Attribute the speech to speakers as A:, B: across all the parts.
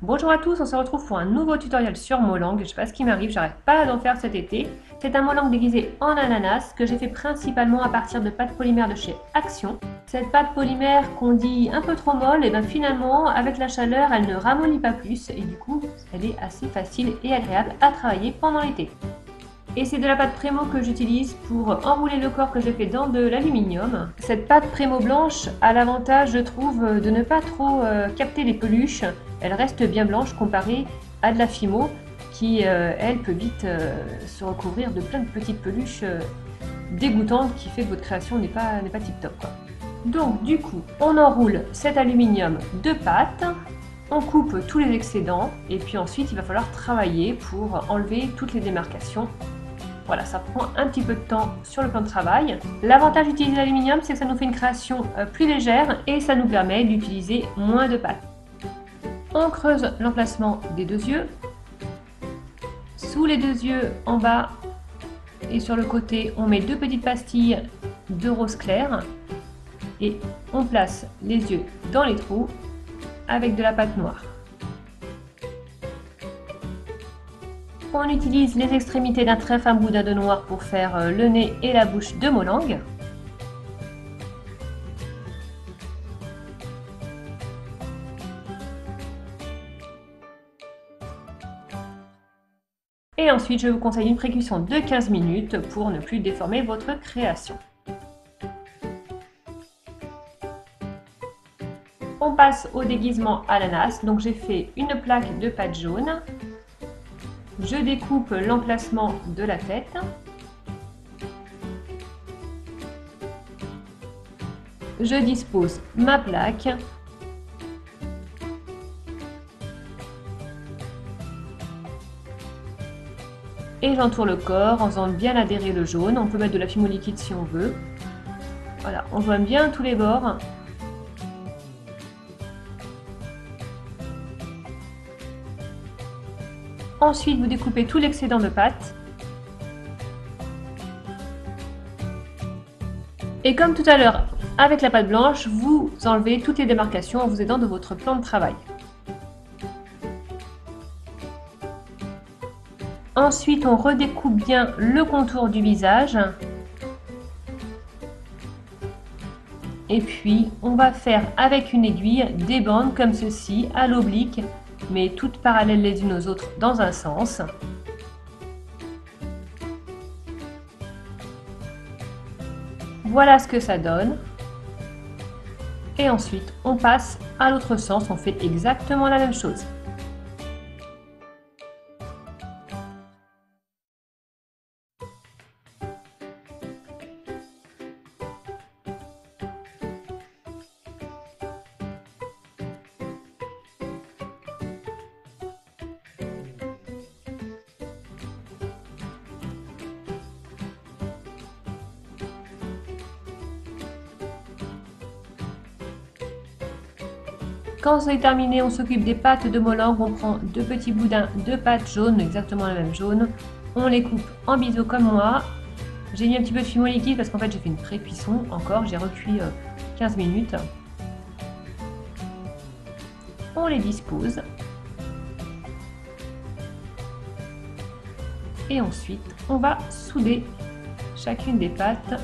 A: Bonjour à tous, on se retrouve pour un nouveau tutoriel sur Molang. Je sais pas ce qui m'arrive, j'arrête pas d'en faire cet été. C'est un Molang déguisé en ananas que j'ai fait principalement à partir de pâte polymère de chez Action. Cette pâte polymère qu'on dit un peu trop molle, et bien finalement avec la chaleur elle ne ramollit pas plus et du coup elle est assez facile et agréable à travailler pendant l'été. Et c'est de la pâte Prémo que j'utilise pour enrouler le corps que j'ai fait dans de l'aluminium. Cette pâte Prémo blanche a l'avantage, je trouve, de ne pas trop capter les peluches. Elle reste bien blanche comparée à de la Fimo qui, elle, peut vite se recouvrir de plein de petites peluches dégoûtantes qui fait que votre création n'est pas tip top, quoi. Donc du coup, on enroule cet aluminium de pâte. On coupe tous les excédents et puis ensuite il va falloir travailler pour enlever toutes les démarcations. Voilà, ça prend un petit peu de temps sur le plan de travail. L'avantage d'utiliser l'aluminium, c'est que ça nous fait une création plus légère et ça nous permet d'utiliser moins de pâte. On creuse l'emplacement des deux yeux. Sous les deux yeux, en bas et sur le côté, on met deux petites pastilles de rose clair et on place les yeux dans les trous avec de la pâte noire. On utilise les extrémités d'un très fin boudin de noir pour faire le nez et la bouche de Molang. Et ensuite, je vous conseille une précuisson de 15 minutes pour ne plus déformer votre création. On passe au déguisement ananas. Donc j'ai fait une plaque de pâte jaune. Je découpe l'emplacement de la tête. Je dispose ma plaque. Et j'entoure le corps en faisant bien adhérer le jaune. On peut mettre de la Fimo liquide si on veut. Voilà, on joint bien tous les bords. Ensuite, vous découpez tout l'excédent de pâte. Et comme tout à l'heure, avec la pâte blanche, vous enlevez toutes les démarcations en vous aidant de votre plan de travail. Ensuite, on redécoupe bien le contour du visage. Et puis, on va faire avec une aiguille des bandes comme ceci, à l'oblique, mais toutes parallèles les unes aux autres dans un sens. Voilà ce que ça donne. Et ensuite, on passe à l'autre sens, on fait exactement la même chose. Quand c'est terminé, on s'occupe des pâtes de Molang. On prend deux petits boudins de pâte jaune, exactement la même jaune. On les coupe en biseau comme moi. J'ai mis un petit peu de Fimo liquide parce qu'en fait j'ai fait une pré-cuisson encore. J'ai recuit 15 minutes. On les dispose. Et ensuite, on va souder chacune des pâtes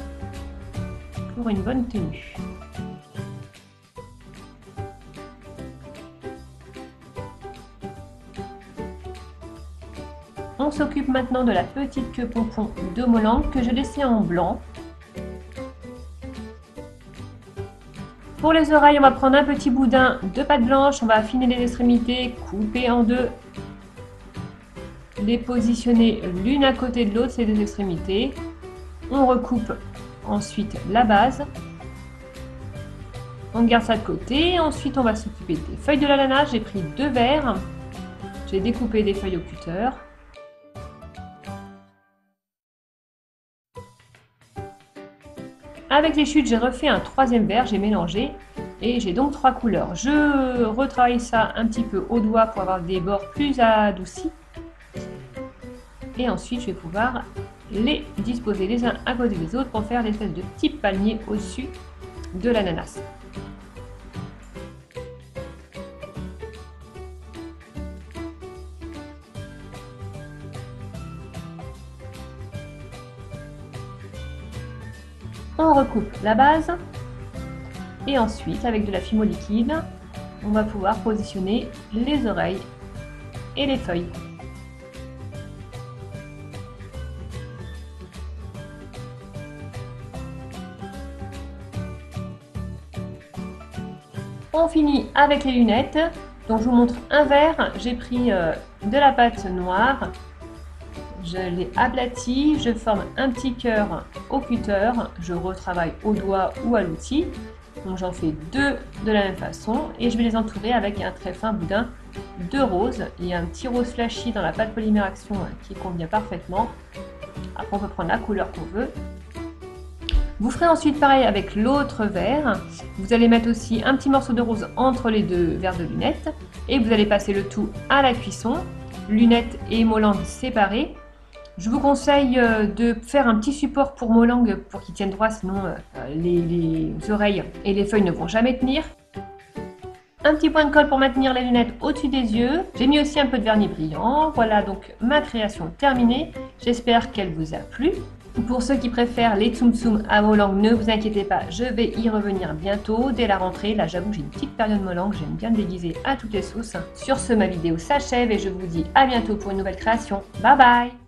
A: pour une bonne tenue. On s'occupe maintenant de la petite queue pompon de Molang que je laissais en blanc. Pour les oreilles, on va prendre un petit boudin de pâte blanche, on va affiner les extrémités, couper en deux, les positionner l'une à côté de l'autre, ces deux extrémités. On recoupe ensuite la base. On garde ça de côté. Ensuite, on va s'occuper des feuilles de l'ananas. J'ai pris deux verres. J'ai découpé des feuilles au cutter. Avec les chutes, j'ai refait un troisième verre, j'ai mélangé et j'ai donc trois couleurs. Je retravaille ça un petit peu au doigt pour avoir des bords plus adoucis. Et ensuite, je vais pouvoir les disposer les uns à côté des autres pour faire l'espèce de petit palmier au-dessus de l'ananas. On recoupe la base et ensuite avec de la fimo liquide, on va pouvoir positionner les oreilles et les feuilles. On finit avec les lunettes. Donc je vous montre un verre, j'ai pris de la pâte noire, je l'ai aplati, je forme un petit cœur au cutter, je retravaille au doigt ou à l'outil. Donc j'en fais deux de la même façon et je vais les entourer avec un très fin boudin de rose. Il y a un petit rose flashy dans la pâte polymère action qui convient parfaitement. Après on peut prendre la couleur qu'on veut. Vous ferez ensuite pareil avec l'autre verre. Vous allez mettre aussi un petit morceau de rose entre les deux verres de lunettes et vous allez passer le tout à la cuisson, lunettes et molangues séparées. Je vous conseille de faire un petit support pour molangue pour qu'il tienne droit, sinon les oreilles et les feuilles ne vont jamais tenir. Un petit point de colle pour maintenir les lunettes au-dessus des yeux. J'ai mis aussi un peu de vernis brillant. Voilà donc ma création terminée. J'espère qu'elle vous a plu. Pour ceux qui préfèrent les tsum tsum à molangue, ne vous inquiétez pas, je vais y revenir bientôt, dès la rentrée. Là, j'avoue, j'ai une petite période molangue, j'aime bien me déguiser à toutes les sauces. Sur ce, ma vidéo s'achève et je vous dis à bientôt pour une nouvelle création. Bye bye!